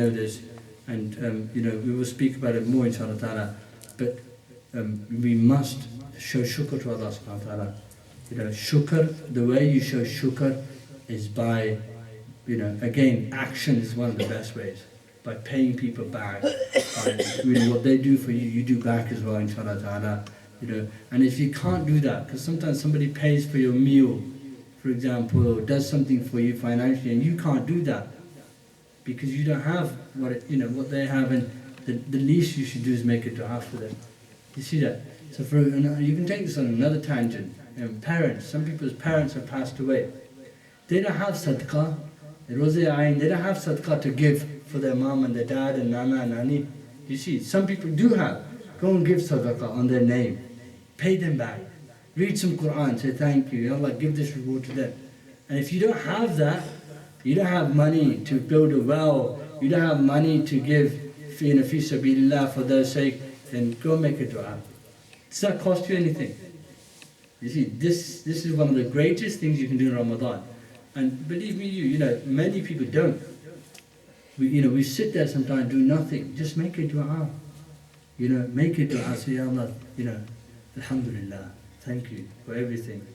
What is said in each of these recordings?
know this, and we will speak about it more inshallah ta'ala, but we must show shukr to Allah subhanahu wa ta'ala. Shukr, the way you show shukr is by, again, action is one of the best ways. By paying people back, by really what they do for you, you do back as well, inshallah ta'ala. And if you can't do that, because sometimes somebody pays for your meal, for example, or does something for you financially, and you can't do that because you don't have what they have, and the least you should do is make a dua for them. You see that? So you can take this on another tangent. Parents, some people's parents have passed away. They don't have sadaqah, they don't have sadaqah to give for their mom and their dad and nana and nani. You see, some people do have. Go and give sadaqah on their name. Pay them back. Read some Quran, say thank you, Allah, give this reward to them. And if you don't have that, you don't have money to build a well, you don't have money to give fi sabilillah for their sake, then go make a dua. Does that cost you anything? You see, this is one of the greatest things you can do in Ramadan. And believe me, many people don't. We sit there sometimes, do nothing. Just make a dua. Make a dua, say, Ya Allah, alhamdulillah, thank you for everything.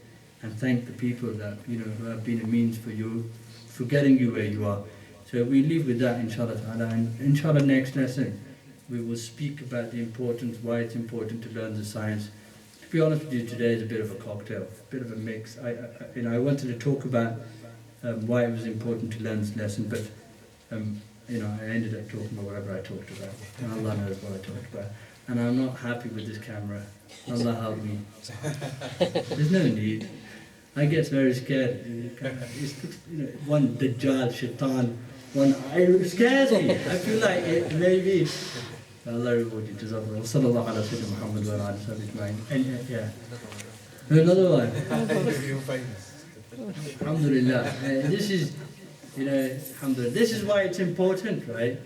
And thank the people that, who have been a means for you, for getting you where you are. So we leave with that, inshallah ta'ala. And inshallah, next lesson, we will speak about the importance, why it's important to learn the science. To be honest with you, today is a bit of a cocktail, a bit of a mix. I wanted to talk about why it was important to learn this lesson, but I ended up talking about whatever I talked about. And Allah knows what I talked about. And I'm not happy with this camera. Allah help me. There's no need. I get very scared. One Dajjal, Shaitan, it scares me. I feel like it maybe. Allah reward you. Jazakallah. Sallallahu ala sayyidina Muhammad wa ala alihi ajma'in. And yeah. Another one. Alhamdulillah. This is, alhamdulillah. This is why it's important, right?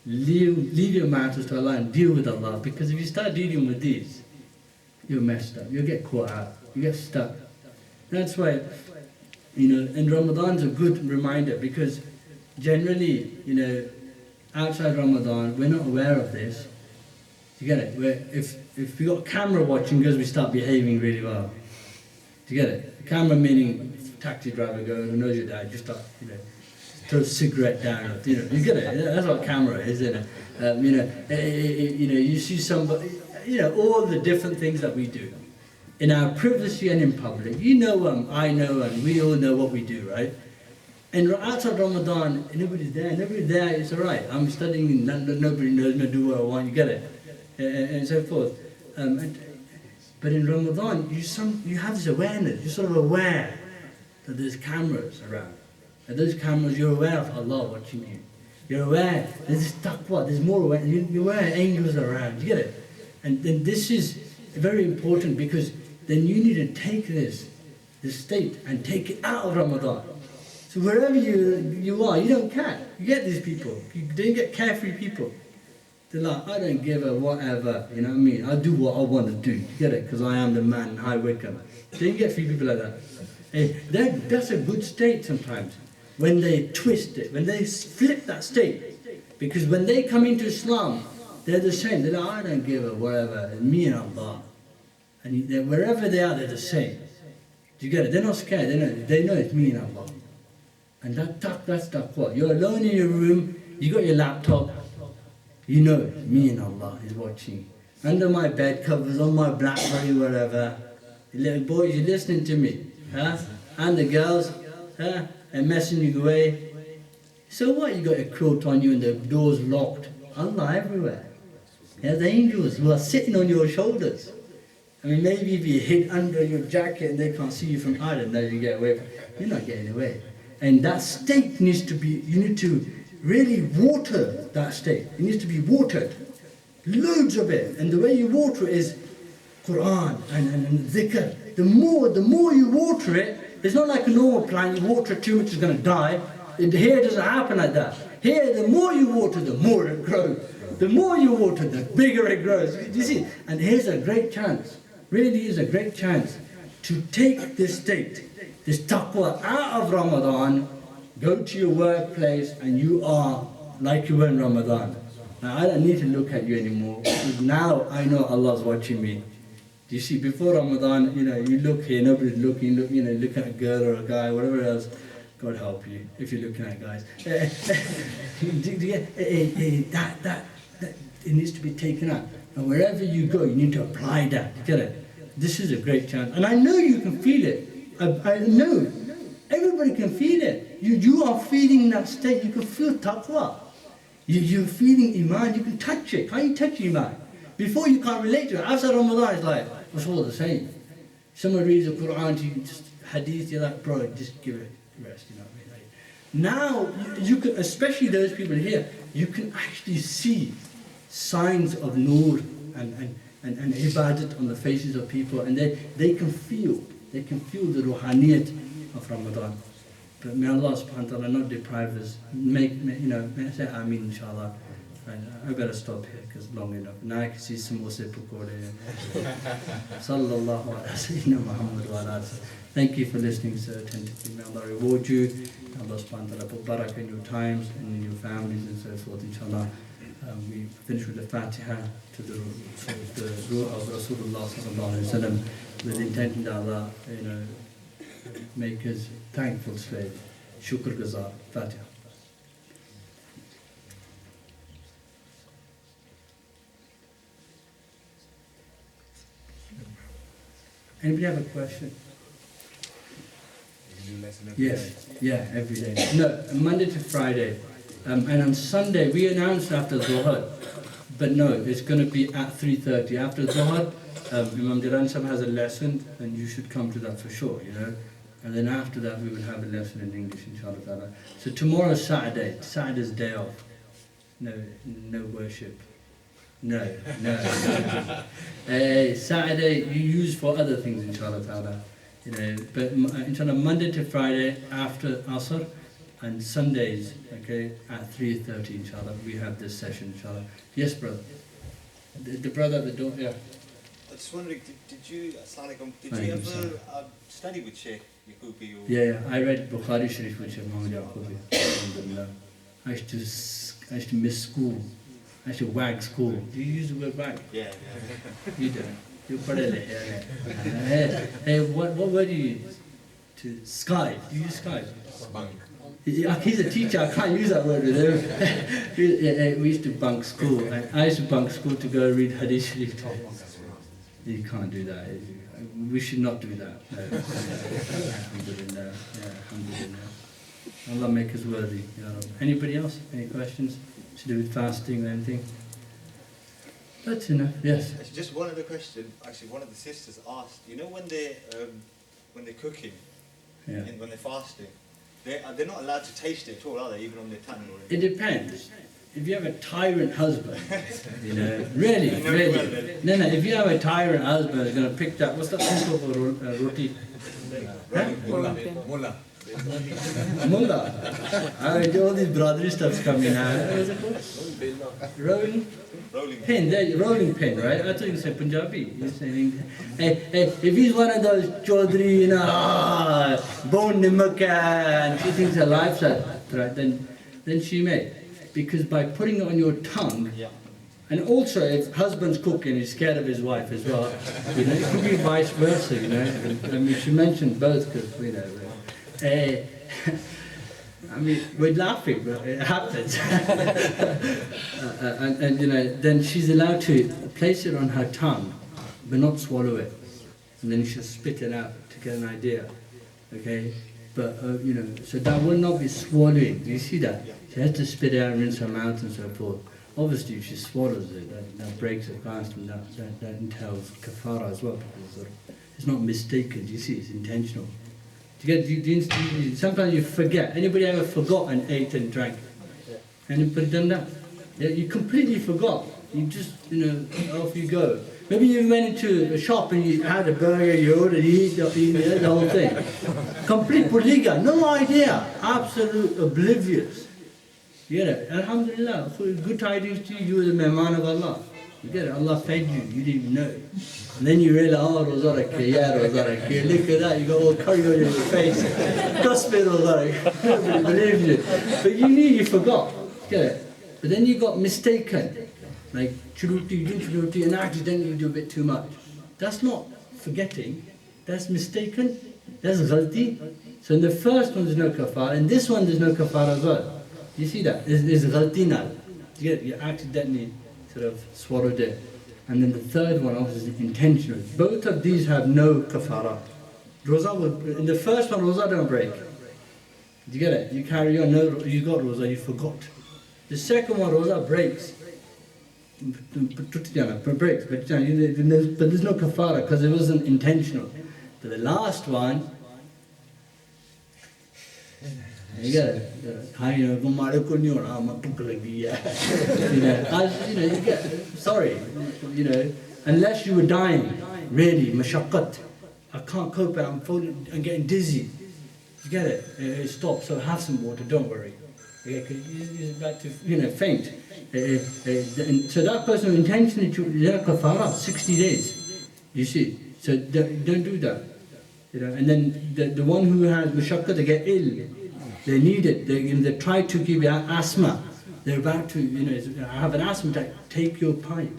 Leave your matters to Allah and deal with Allah. Because if you start dealing with these, you're messed up. You'll get caught out. You get stuck. That's why, and Ramadan's a good reminder, because generally, outside Ramadan, we're not aware of this. Do you get it? If we got camera watching, because we start behaving really well. Do you get it? Camera meaning taxi driver goes and knows your dad, you start, throw a cigarette down. You get it? That's what camera is, isn't it? You see somebody, all the different things that we do. In our privacy and in public, I know, and we all know what we do, right? And outside Ramadan, nobody's there, it's all right. I'm studying, nobody knows me, do what I want, you get it? And so forth. But in Ramadan, you have this awareness, you're sort of aware that there's cameras around. And those cameras, you're aware of Allah watching you. You're aware, there's this taqwa, there's more awareness, you're aware angels are around, you get it? And then this is very important, because then you need to take this state and take it out of Ramadan. So wherever you are, you don't care. You get these people. You don't get carefree people. They're like, I don't give a whatever, you know what I mean? I do what I want to do. You get it? Because I am the man in High Wycombe. So you get free people like that. Hey, that's a good state sometimes. When they twist it, when they flip that state. Because when they come into Islam, they're the same. They're like, I don't give a whatever, me and Allah. And wherever they are, they're the same. Do you get it? They're not scared. They know it's me and Allah. And that's taqwa. You're alone in your room, you got your laptop, you know it's me and Allah is watching. Under my bed covers, on my BlackBerry, whatever. Little boys, you're listening to me. Huh? And the girls, huh? And messing you away. So what? You got a quilt on you and the door's locked. Allah everywhere. There's angels who are sitting on your shoulders. I mean, maybe if you hid under your jacket and they can't see you from Ireland, then you get away from it. You're not getting away. And that state needs to be, you need to really water that state. It needs to be watered. Loads of it. And the way you water it is Quran and dhikr. The more you water it, it's not like a normal plant, you water it too much, it's going to die. Here it doesn't happen like that. Here, the more you water, the more it grows. The more you water, the bigger it grows. You see? And here's a great chance. Really is a great chance to take this state, this taqwa out of Ramadan, go to your workplace, and you are like you were in Ramadan. Now I don't need to look at you anymore. Now I know Allah's watching me. You see, before Ramadan, you look here, nobody's looking, look at a girl or a guy, whatever else. God help you if you're looking at guys. That it needs to be taken out. And wherever you go, you need to apply that. You get it? This is a great chance. And I know you can feel it. I know. Everybody can feel it. You are feeling that state. You can feel taqwa. You're feeling iman. You can touch it. How you touch iman? Before you can't relate to it. After Ramadan, it's like, it's all the same. Someone reads the Quran to you, just hadith, you're like, bro, just give it rest, you know what I mean? Now, you can, especially those people here, you can actually see signs of nur and ibadat on the faces of people, and they can feel the ruhaniyat of Ramadan. But may Allah subhanahu wa ta'ala not deprive us. May I say Ameen, inshallah. I better stop here because it's long enough. Now I can see samosa pakode. Sallallahu alaihi wasallam Muhammad wa ala. Thank you for listening so attentively. May Allah reward you. Allah subhanahu wa ta'ala put barakah in your times and in your families and so forth, inshallah. We finish with the Fatiha to the Ruh of Rasulullah sallallahu alaihi wasallam with the intention that Allah, make us thankful slave. Shukr Gazar. Fatiha. Anybody have a question? Yes, yeah, every day. No, Monday to Friday. And on Sunday, we announced after Dhuhr, but no, it's going to be at 3:30. After Dhuhr, Imam Diran Sahib has a lesson, and you should come to that for sure, And then after that, we will have a lesson in English, inshallah. So tomorrow's Saturday. Saturday's day off. No worship. No. Saturday you use for other things, inshallah ta'ala. But inshallah, Monday to Friday after Asr, and Sundays, okay, at 3:30, inshallah, we have this session, inshallah. Yes, brother. The brother at the door, yeah. I was wondering, did you ever study with Sheikh Yaqubi? Yeah, I read Bukhari Sharif with Sheikh Muhammad Yaqubi. Alhamdulillah. I used to miss school. I used to wag school. Do you use the word wag? Yeah. You don't. You put it there. Hey, what word do you use? To Skype. Do you use Skype? Bunk. He's a teacher, I can't use that word with him. We used to bunk school. I used to bunk school to go read Hadith Sharif. You can't do that. We should not do that. No. Alhamdulillah. Alhamdulillah. Allah make us worthy. Anybody else? Any questions to do with fasting or anything? That's enough. Yes. Actually, just one other question. Actually, one of the sisters asked. When they're cooking, and when they're fasting, they're not allowed to taste it at all, are they? Even on their tongue or anything? It depends. If you have a tyrant husband, really. No. If you have a tyrant husband, who's going to pick that. What's that thing called for roti? Mullah. All these brotherly stuff's coming out. What was it called? Rolling pin. Rolling pin, right? I thought you said Punjabi. You're saying, hey, if he's one of those Chaudhry, bone nimaka, and she thinks her life's right, then she may. Because by putting it on your tongue, and also if husband's cooking, he's scared of his wife as well. It could be vice versa, And we should mention both because, I mean, we're laughing, but it happens. Then she's allowed to place it on her tongue, but not swallow it. And then she'll spit it out to get an idea. Okay? But, so that will not be swallowing. Do you see that? She has to spit it out, rinse her mouth and so forth. Obviously, if she swallows it, that breaks her fast, and that entails kafara as well. Because it's not mistaken, do you see? It's intentional. Sometimes you forget. Anybody ever forgot and ate and drank? Anybody done that? Yeah, you completely forgot. You just, off you go. Maybe you went into a shop and you had a burger, you ordered, you ate the whole thing. Complete buliga, no idea. Absolute oblivious. You get it? Alhamdulillah. Good tidings to you, you were the mehman of Allah. You get it? Allah fed you, you didn't even know. And then you realize, Roza Rakhi, look at that, you got all curry on your face. Gospel Roza Rakhi, nobody believes you. But you knew you forgot. Get it? But then you got mistaken, like churuti, and accidentally do a bit too much. That's not forgetting, that's mistaken, that's ghalti. So in the first one there's no kafara, in this one there's no kafara as well. You see that? There's ghalti now. You accidentally sort of swallowed it. And then the third one obviously is intentional. Both of these have no kafara. Roza, in the first one, roza don't break. Do you get it? You carry on, no, you got roza, you forgot. The second one, roza breaks. Breaks, but there's no kafara because it wasn't intentional. But the last one, you get it? You get, sorry, unless you were dying, really, mashaqqat. I can't cope, I'm falling, I'm getting dizzy. You get it? Stop, so have some water, don't worry. He's about to, faint. So that person intentionally took kafara, 60 days. You see? So don't do that. And then the one who has mashaqqat, they get ill. They need it. They try to give you asthma. They're about to, have an asthma attack. Take your pipe.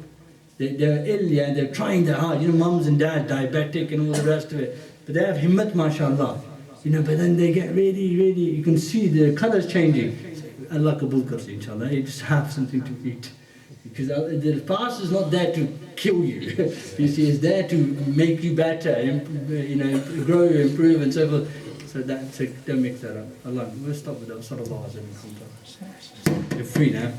They're ill, yeah. They're trying their hard. Mums and dads, diabetic and all the rest of it. But they have himmat, mashallah. But then they get really, you can see the colours changing. Allah kabul karsi, inshallah. You just have something to eat. Because the fast is not there to kill you. You see, it's there to make you better, grow, improve, and so forth. So don't mix that up. Allah, we'll stop with that. Sallallahu alaihi wasallam. You're free now.